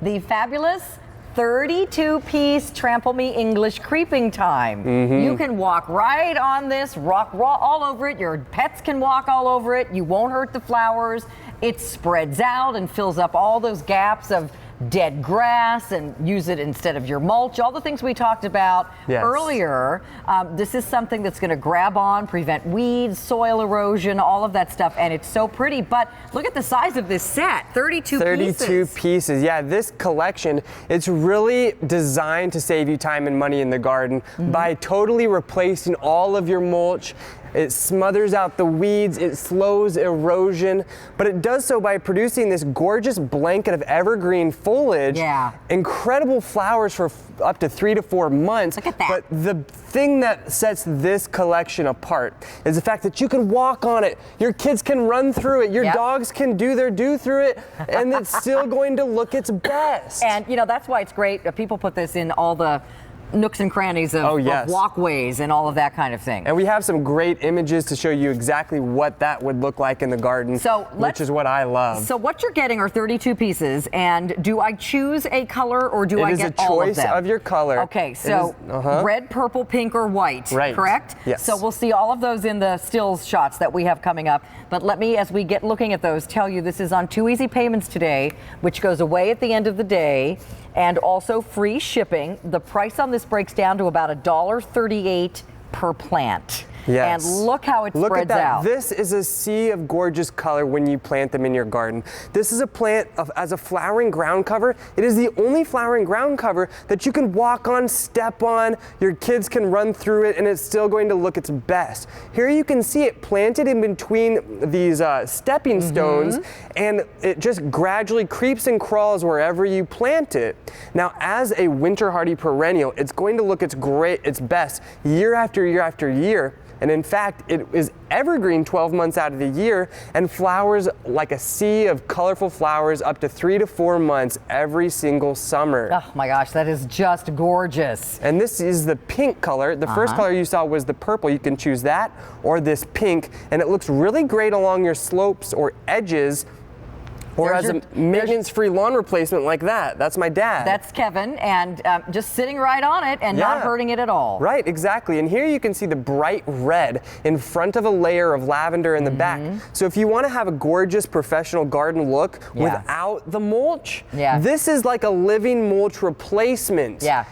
the fabulous 32-piece Trample Me English creeping thyme. You can walk right on this, rock all over it. Your pets can walk all over it. You won't hurt the flowers. It spreads out and fills up all those gaps of dead grass and use it instead of your mulch, all the things we talked about earlier. This is something that's going to grab on, prevent weeds, soil erosion, all of that stuff, and it's so pretty. But look at the size of this set, 32 pieces. Yeah, this collection, it's really designed to save you time and money in the garden by totally replacing all of your mulch. It smothers out the weeds, it slows erosion, but it does so by producing this gorgeous blanket of evergreen foliage. Incredible flowers for up to 3 to 4 months. Look at that. But the thing that sets this collection apart is the fact that you can walk on it, your kids can run through it, your dogs can do their due through it, and it's still going to look its best. And you know, that's why it's great. People put this in all the nooks and crannies of walkways and all of that kind of thing. And we have some great images to show you exactly what that would look like in the garden, which is what I love. So what you're getting are 32 pieces, and do I choose a color or do I get all of them? It is a choice of your color. Okay, so red, purple, pink, or white, correct? Yes. So we'll see all of those in the stills shots that we have coming up. But let me, as we get looking at those, tell you this is on 2 easy payments today, which goes away at the end of the day, and also free shipping. The price on this breaks down to about $1.38 per plant. Yes. And look how it spreads out. This is a sea of gorgeous color when you plant them in your garden. This is a plant as a flowering ground cover. It is the only flowering ground cover that you can walk on, step on, your kids can run through it, and it's still going to look its best. Here you can see it planted in between these stepping stones, and it just gradually creeps and crawls wherever you plant it. Now, as a winter hardy perennial, it's going to look its best year after year after year. And in fact, it is evergreen 12 months out of the year and flowers like a sea of colorful flowers up to 3 to 4 months every single summer. Oh my gosh, that is just gorgeous. And this is the pink color. The first color you saw was the purple. You can choose that or this pink, and it looks really great along your slopes or edges, or as a maintenance-free lawn replacement like that. That's my dad. That's Kevin, and just sitting right on it and not hurting it at all. Right, exactly. And here you can see the bright red in front of a layer of lavender in the back. So if you want to have a gorgeous professional garden look without the mulch, this is like a living mulch replacement. Yeah,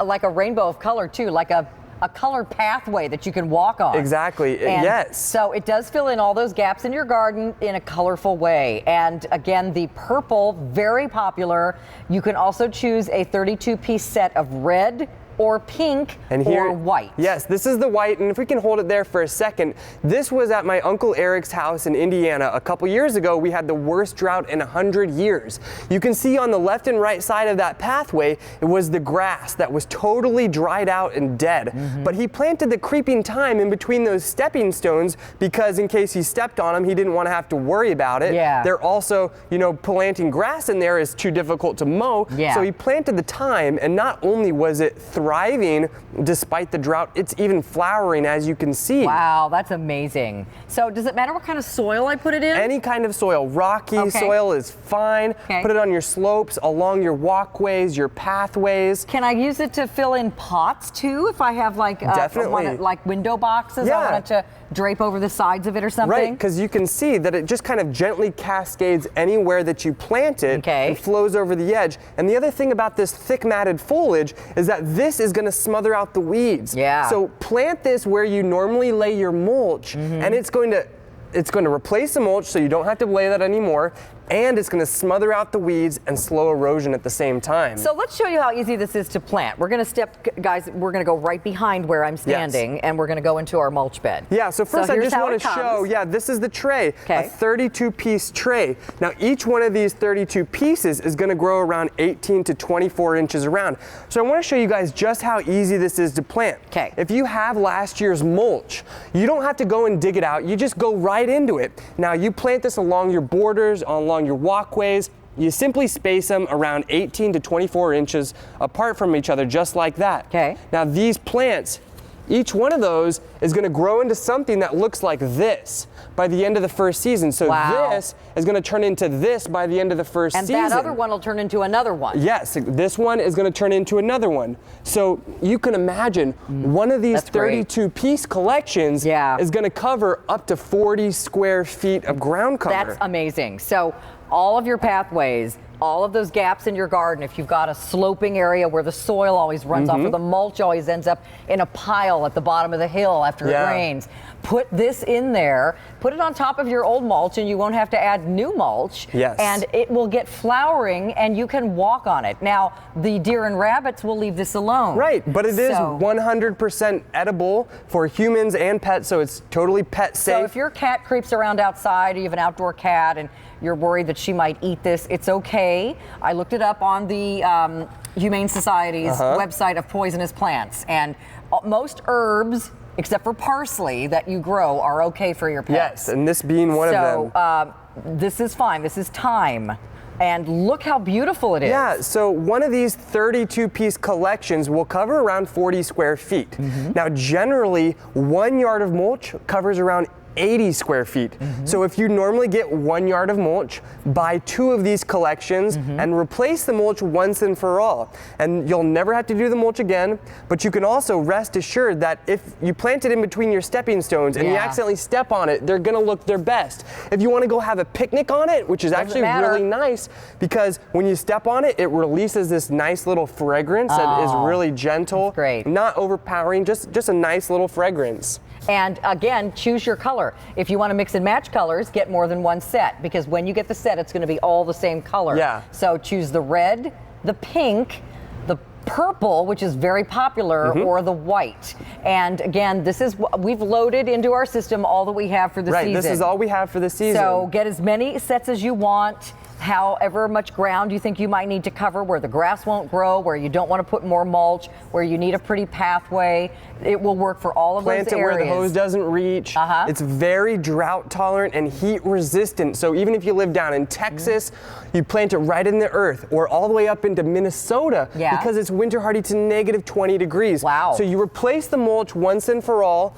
like a rainbow of color too, like a color pathway that you can walk on. Exactly, and yes. So it does fill in all those gaps in your garden in a colorful way. And again, the purple, very popular. You can also choose a 32-piece set of red or pink or white. Yes, this is the white, and if we can hold it there for a second, this was at my Uncle Eric's house in Indiana a couple years ago. We had the worst drought in 100 years. You can see on the left and right side of that pathway, it was the grass that was totally dried out and dead. But he planted the creeping thyme in between those stepping stones because in case he stepped on them, he didn't want to have to worry about it. They're also, you know, planting grass in there is too difficult to mow. So he planted the thyme, and not only was it thriving despite the drought, it's even flowering, as you can see. Wow, that's amazing. So does it matter what kind of soil I put it in? Any kind of soil. Rocky soil is fine. Put it on your slopes, along your walkways, your pathways. Can I use it to fill in pots too if I have like like window boxes? I want it to drape over the sides of it or something? Right, because you can see that it just kind of gently cascades anywhere that you plant it and flows over the edge. And the other thing about this thick matted foliage is that this is going to smother out the weeds. So plant this where you normally lay your mulch, and it's going to replace the mulch so you don't have to lay that anymore, and it's going to smother out the weeds and slow erosion at the same time. So let's show you how easy this is to plant. We're going to guys, we're going to go right behind where I'm standing, and we're going to go into our mulch bed. So first I just want to show, this is the tray, a 32-piece tray. Now each one of these 32 pieces is going to grow around 18 to 24 inches around. So I want to show you guys just how easy this is to plant. If you have last year's mulch, you don't have to go and dig it out. You just go right into it. Now you plant this along your borders, along your walkways. You simply space them around 18 to 24 inches apart from each other, just like that. Now these plants, each one of those is going to grow into something that looks like this by the end of the first season. So this is going to turn into this by the end of the first season. And that other one will turn into another one. Yes, this one is going to turn into another one. So you can imagine one of these 32-piece collections is going to cover up to 40 square feet of ground cover. That's amazing. So all of your pathways, all of those gaps in your garden, if you've got a sloping area where the soil always runs off or the mulch always ends up in a pile at the bottom of the hill after it rains, put this in there, put it on top of your old mulch, and you won't have to add new mulch. Yes. And it will get flowering and you can walk on it. Now, the deer and rabbits will leave this alone. Right, but it is 100% edible for humans and pets, so it's totally pet safe. So if your cat creeps around outside, or you have an outdoor cat and you're worried that she might eat this, it's okay. I looked it up on the Humane Society's website of poisonous plants, and most herbs, except for parsley, that you grow are okay for your pets. Yes, and this being one of them. So this is fine. This is thyme. And look how beautiful it is. Yeah, so one of these 32-piece collections will cover around 40 square feet. Now, generally, 1 yard of mulch covers around 80 square feet. So if you normally get 1 yard of mulch, buy 2 of these collections and replace the mulch once and for all. And you'll never have to do the mulch again, but you can also rest assured that if you plant it in between your stepping stones and you accidentally step on it, they're gonna look their best. If you wanna go have a picnic on it, which is actually really nice, because when you step on it, it releases this nice little fragrance that is really gentle, not overpowering, just a nice little fragrance. And again, choose your color. If you want to mix and match colors, get more than one set, because when you get the set, it's going to be all the same color. Yeah. So choose the red, the pink, the purple, which is very popular, or the white. And again, this is what we've loaded into our system all that we have for the season. Right, this is all we have for the season. So get as many sets as you want. However much ground you think you might need to cover, where the grass won't grow, where you don't want to put more mulch, where you need a pretty pathway. It will work for all of those areas. Plant it where the hose doesn't reach. It's very drought tolerant and heat resistant. So even if you live down in Texas, you plant it right in the earth, or all the way up into Minnesota, because it's winter hardy to negative 20 degrees. Wow. So you replace the mulch once and for all.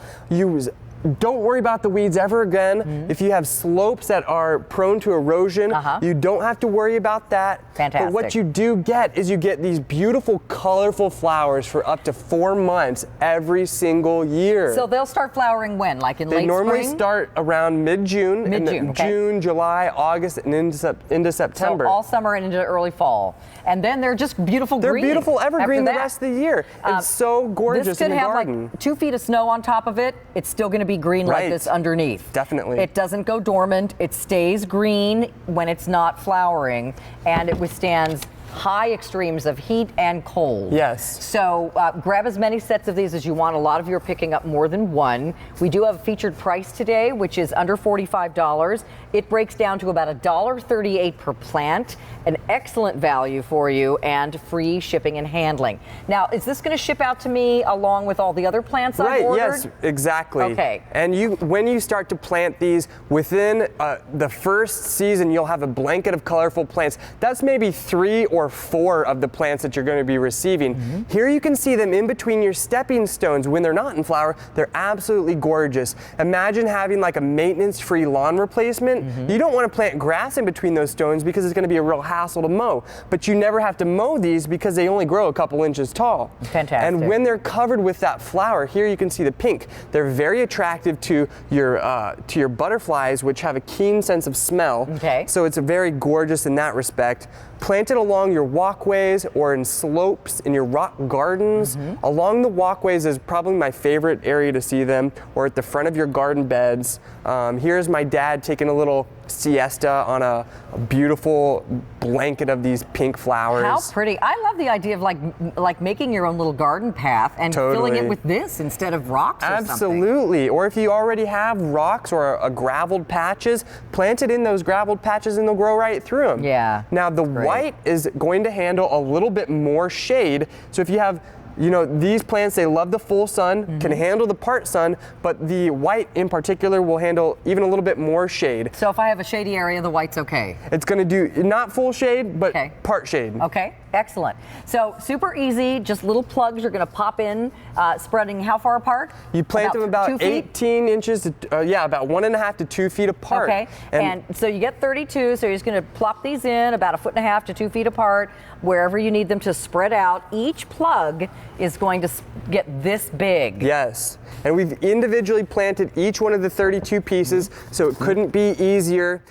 Don't worry about the weeds ever again. If you have slopes that are prone to erosion, you don't have to worry about that. Fantastic. But what you do get is you get these beautiful, colorful flowers for up to 4 months every single year. So they'll start flowering when? Like in late spring? They normally start around mid-June. Mid-June, June, July, August, and into September. So all summer and into early fall. And then they're just beautiful green. They're beautiful evergreen the rest of the year. It's so gorgeous in the garden. This could have like 2 feet of snow on top of it. It's still going to be green like this underneath. Definitely. It doesn't go dormant. It stays green when it's not flowering, and it withstands high extremes of heat and cold. Yes. So grab as many sets of these as you want. A lot of you are picking up more than one. We do have a featured price today, which is under $45. It breaks down to about $1.38 per plant. An excellent value for you, and free shipping and handling. Now, is this going to ship out to me along with all the other plants I've ordered? Yes, exactly. Okay. And when you start to plant these, within the first season, you'll have a blanket of colorful plants. That's maybe 3 or 4 of the plants that you're going to be receiving. Here you can see them in between your stepping stones. When they're not in flower, they're absolutely gorgeous. Imagine having like a maintenance-free lawn replacement. You don't want to plant grass in between those stones because it's going to be a real hassle to mow. But you never have to mow these because they only grow a couple inches tall. Fantastic. And when they're covered with that flower, here you can see the pink. They're very attractive to your butterflies, which have a keen sense of smell. Okay. So it's very gorgeous in that respect. Plant it along your walkways or in slopes in your rock gardens. Along the walkways is probably my favorite area to see them, or at the front of your garden beds. Here's my dad taking a little siesta on a beautiful blanket of these pink flowers. How pretty. I love the idea of like making your own little garden path and filling it with this instead of rocks or something. Absolutely. Or if you already have rocks or a graveled patches, plant it in those graveled patches and they'll grow right through them. Yeah. Now the white is going to handle a little bit more shade. So if you have these plants, they love the full sun, can handle the part sun, but the white in particular will handle even a little bit more shade. So if I have a shady area, the white's okay? It's going to do not full shade, but part shade. Okay. Excellent. So super easy, just little plugs you're going to pop in, spreading how far apart? You plant them about 2 feet? 18 inches, about 1.5 to 2 feet apart. Okay, and so you get 32, so you're just going to plop these in about 1.5 to 2 feet apart, wherever you need them to spread out. Each plug is going to get this big. Yes, and we've individually planted each one of the 32 pieces, so it couldn't be easier.